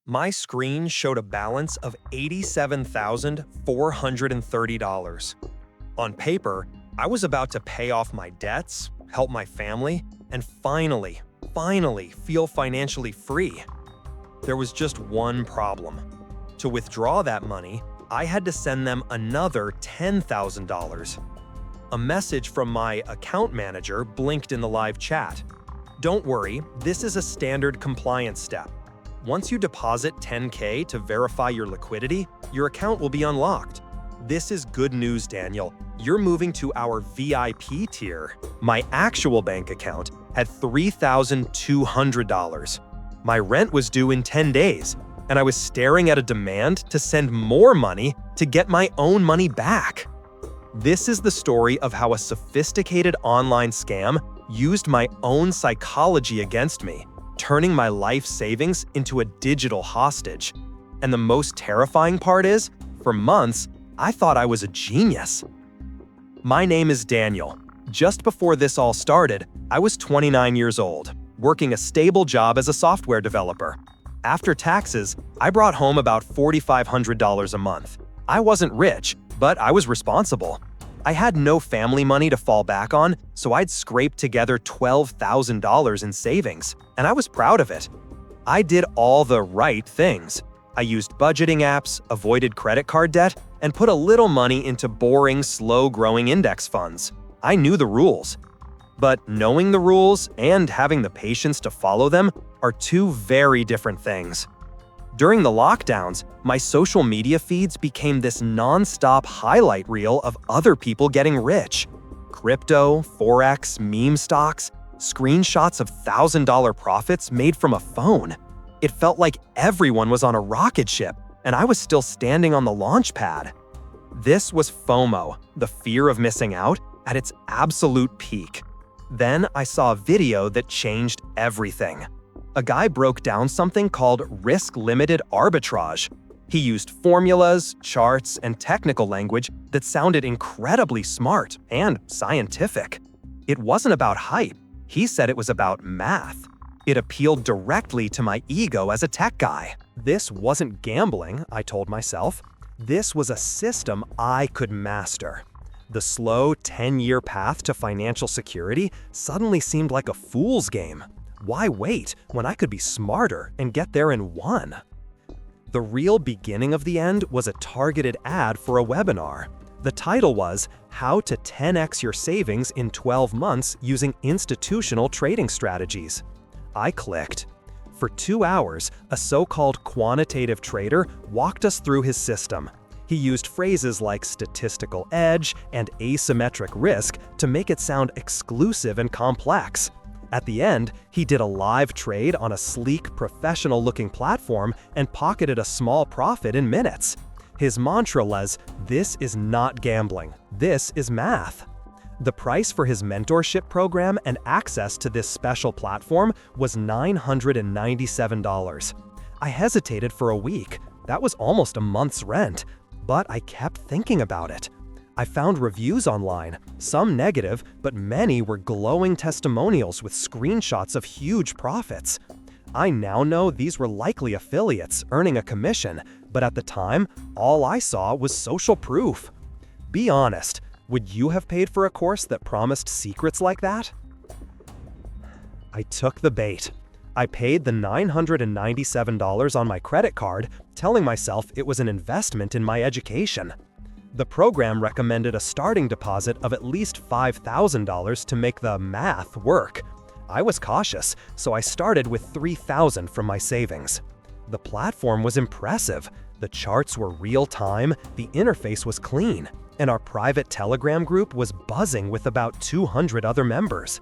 My screen showed a balance of $87,430. On paper, I was about to pay off my debts, help my family, and finally feel financially free. There was just one problem. To withdraw that money, I had to send them another $10,000. A message from my account manager blinked in the live chat. Don't worry, this is a standard compliance step. Once you deposit $10K to verify your liquidity, your account will be unlocked. This is good news, Daniel. You're moving to our VIP tier. My actual bank account had $3,200. My rent was due in 10 days, and I was staring at a demand to send more money to get my own money back. This is the story of how a sophisticated online scam used my own psychology against me, turning my life savings into a digital hostage. And the most terrifying part is, for months, I thought I was a genius. My name is Daniel. Just before this all started, I was 29 years old, working a stable job as a software developer. After taxes, I brought home about $4,500 a month. I wasn't rich, but I was responsible. I had no family money to fall back on, so I'd scraped together $12,000 in savings, and I was proud of it. I did all the right things. I used budgeting apps, avoided credit card debt, and put a little money into boring, slow-growing index funds. I knew the rules. But knowing the rules and having the patience to follow them are two very different things. During the lockdowns, my social media feeds became this non-stop highlight reel of other people getting rich. Crypto, forex, meme stocks, screenshots of $1,000 profits made from a phone. It felt like everyone was on a rocket ship, and I was still standing on the launch pad. This was FOMO, the fear of missing out, at its absolute peak. Then I saw a video that changed everything. A guy broke down something called risk-limited arbitrage. He used formulas, charts, and technical language that sounded incredibly smart and scientific. It wasn't about hype. He said it was about math. It appealed directly to my ego as a tech guy. This wasn't gambling, I told myself. This was a system I could master. The slow 10-year path to financial security suddenly seemed like a fool's game. Why wait when I could be smarter and get there in one? The real beginning of the end was a targeted ad for a webinar. The title was How to 10x Your Savings in 12 Months Using Institutional Trading Strategies. I clicked. For 2 hours, a so-called quantitative trader walked us through his system. He used phrases like statistical edge and asymmetric risk to make it sound exclusive and complex. At the end, he did a live trade on a sleek, professional-looking platform and pocketed a small profit in minutes. His mantra was, "This is not gambling. This is math." The price for his mentorship program and access to this special platform was $997. I hesitated for a week. That was almost a month's rent. But I kept thinking about it. I found reviews online, some negative, but many were glowing testimonials with screenshots of huge profits. I now know these were likely affiliates earning a commission, but at the time, all I saw was social proof. Be honest, would you have paid for a course that promised secrets like that? I took the bait. I paid the $997 on my credit card, telling myself it was an investment in my education. The program recommended a starting deposit of at least $5,000 to make the math work. I was cautious, so I started with $3,000 from my savings. The platform was impressive. The charts were real-time, the interface was clean, and our private Telegram group was buzzing with about 200 other members.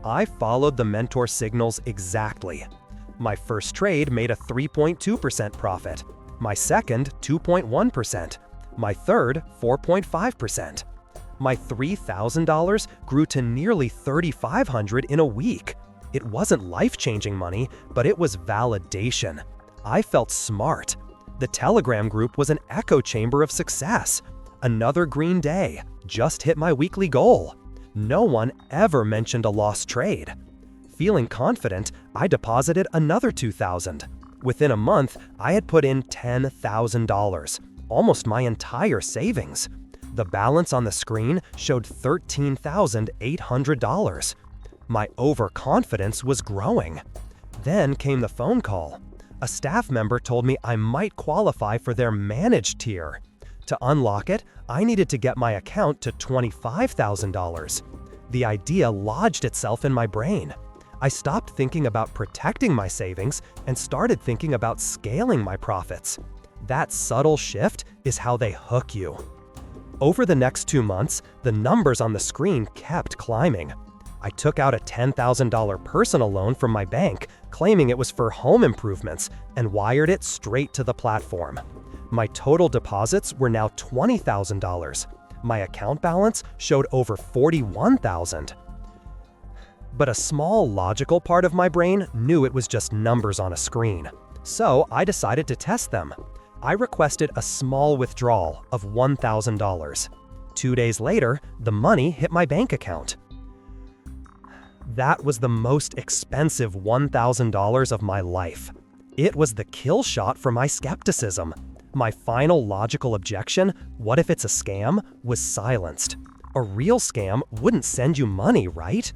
I followed the mentor signals exactly. My first trade made a 3.2% profit. My second, 2.1%. My third, 4.5%. My $3,000 grew to nearly $3,500 in a week. It wasn't life-changing money, but it was validation. I felt smart. The Telegram group was an echo chamber of success. Another green day, just hit my weekly goal. No one ever mentioned a lost trade. Feeling confident, I deposited another $2,000. Within a month, I had put in $10,000, almost my entire savings. The balance on the screen showed $13,800. My overconfidence was growing. Then came the phone call. A staff member told me I might qualify for their managed tier. To unlock it, I needed to get my account to $25,000. The idea lodged itself in my brain. I stopped thinking about protecting my savings and started thinking about scaling my profits. That subtle shift is how they hook you. Over the next 2 months, the numbers on the screen kept climbing. I took out a $10,000 personal loan from my bank, claiming it was for home improvements, and wired it straight to the platform. My total deposits were now $20,000. My account balance showed over $41,000. But a small logical part of my brain knew it was just numbers on a screen. So I decided to test them. I requested a small withdrawal of $1,000. 2 days later, the money hit my bank account. That was the most expensive $1,000 of my life. It was the kill shot for my skepticism. My final logical objection, what if it's a scam, was silenced. A real scam wouldn't send you money, right?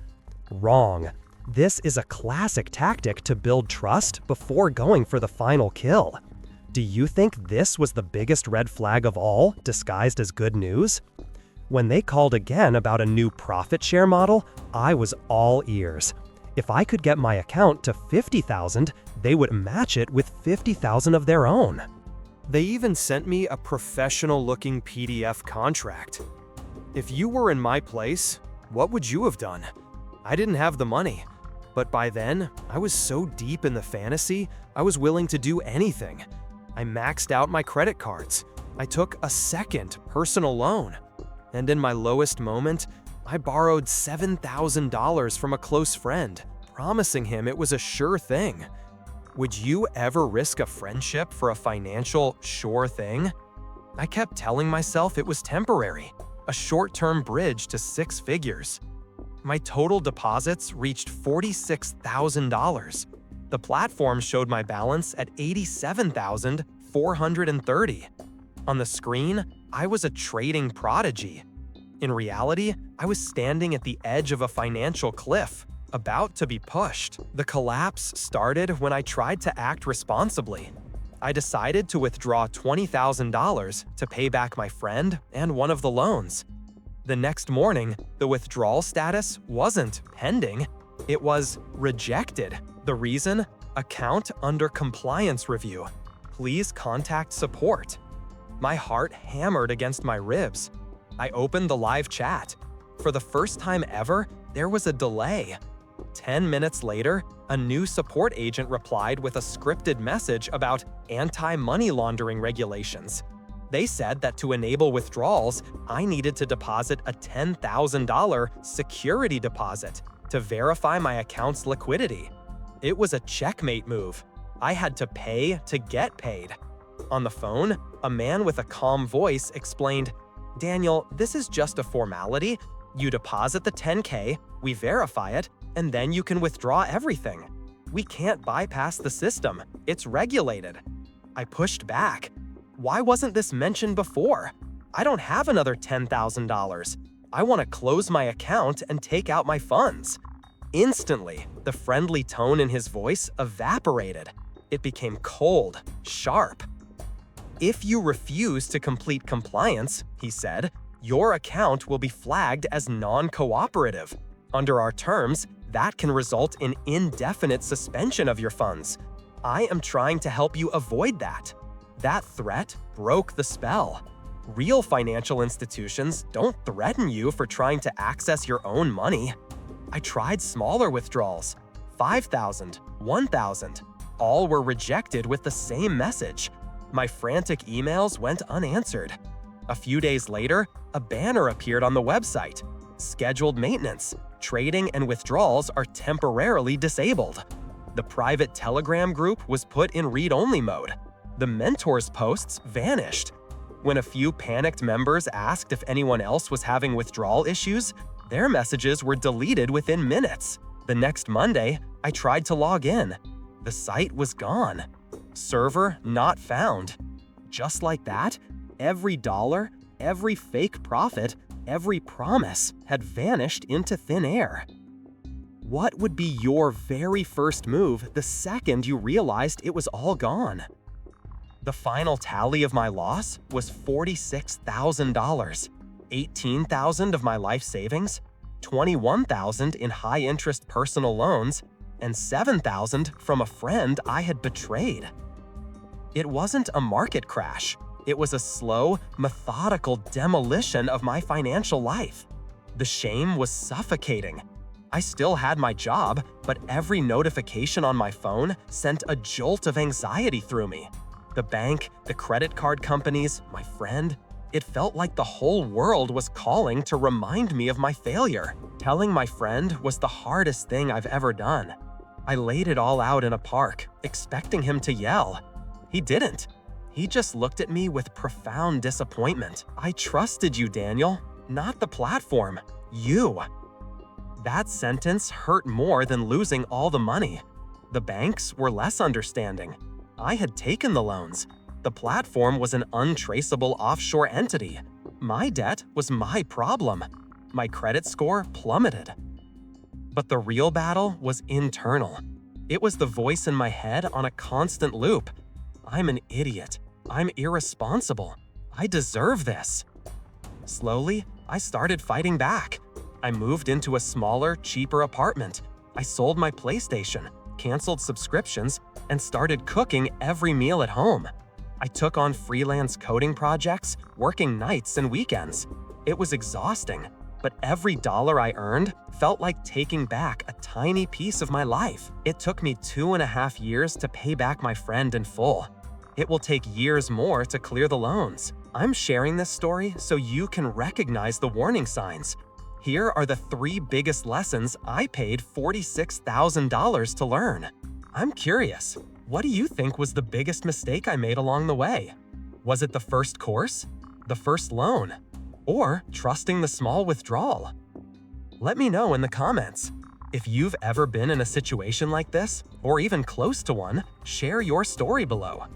Wrong. This is a classic tactic to build trust before going for the final kill. Do you think this was the biggest red flag of all, disguised as good news? When they called again about a new profit share model, I was all ears. If I could get my account to $50,000, they would match it with $50,000 of their own. They even sent me a professional-looking PDF contract. If you were in my place, what would you have done? I didn't have the money, but by then, I was so deep in the fantasy, I was willing to do anything. I maxed out my credit cards. I took a second personal loan. And in my lowest moment, I borrowed $7,000 from a close friend, promising him it was a sure thing. Would you ever risk a friendship for a financial sure thing? I kept telling myself it was temporary, a short-term bridge to 6 figures. My total deposits reached $46,000. The platform showed my balance at $87,430. On the screen, I was a trading prodigy. In reality, I was standing at the edge of a financial cliff, about to be pushed. The collapse started when I tried to act responsibly. I decided to withdraw $20,000 to pay back my friend and one of the loans. The next morning, the withdrawal status wasn't pending, it was rejected. The reason? Account under compliance review. Please contact support. My heart hammered against my ribs. I opened the live chat. For the first time ever, there was a delay. 10 minutes later, a new support agent replied with a scripted message about anti-money laundering regulations. They said that to enable withdrawals, I needed to deposit a $10,000 security deposit to verify my account's liquidity. It was a checkmate move. I had to pay to get paid. On the phone, a man with a calm voice explained, "Daniel, this is just a formality. You deposit the $10K, we verify it, and then you can withdraw everything. We can't bypass the system. It's regulated." I pushed back. Why wasn't this mentioned before? I don't have another $10,000. I want to close my account and take out my funds. Instantly, the friendly tone in his voice evaporated. It became cold, sharp. "If you refuse to complete compliance," he said, "your account will be flagged as non-cooperative. Under our terms, that can result in indefinite suspension of your funds. I am trying to help you avoid that." That threat broke the spell. Real financial institutions don't threaten you for trying to access your own money. I tried smaller withdrawals, $5,000, $1,000. All were rejected with the same message. My frantic emails went unanswered. A few days later, a banner appeared on the website. Scheduled maintenance, trading, and withdrawals are temporarily disabled. The private Telegram group was put in read-only mode. The mentors' posts vanished. When a few panicked members asked if anyone else was having withdrawal issues, their messages were deleted within minutes. The next Monday, I tried to log in. The site was gone. Server not found. Just like that, every dollar, every fake profit, every promise had vanished into thin air. What would be your very first move the second you realized it was all gone? The final tally of my loss was $46,000, $18,000 of my life savings, $21,000 in high-interest personal loans, and $7,000 from a friend I had betrayed. It wasn't a market crash. It was a slow, methodical demolition of my financial life. The shame was suffocating. I still had my job, but every notification on my phone sent a jolt of anxiety through me. The bank, the credit card companies, my friend, it felt like the whole world was calling to remind me of my failure. Telling my friend was the hardest thing I've ever done. I laid it all out in a park, expecting him to yell. He didn't. He just looked at me with profound disappointment. I trusted you, Daniel, not the platform. You. That sentence hurt more than losing all the money. The banks were less understanding. I had taken the loans. The platform was an untraceable offshore entity. My debt was my problem. My credit score plummeted. But the real battle was internal. It was the voice in my head on a constant loop. I'm an idiot. I'm irresponsible. I deserve this. Slowly, I started fighting back. I moved into a smaller, cheaper apartment. I sold my PlayStation, canceled subscriptions, and started cooking every meal at home. I took on freelance coding projects, working nights and weekends. It was exhausting, but every dollar I earned felt like taking back a tiny piece of my life. It took me 2.5 years to pay back my friend in full. It will take years more to clear the loans. I'm sharing this story so you can recognize the warning signs. Here are the 3 biggest lessons I paid $46,000 to learn. I'm curious, what do you think was the biggest mistake I made along the way? Was it the first course? The first loan? Or trusting the small withdrawal? Let me know in the comments. If you've ever been in a situation like this, or even close to one, share your story below.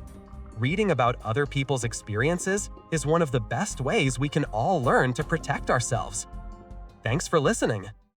Reading about other people's experiences is one of the best ways we can all learn to protect ourselves. Thanks for listening.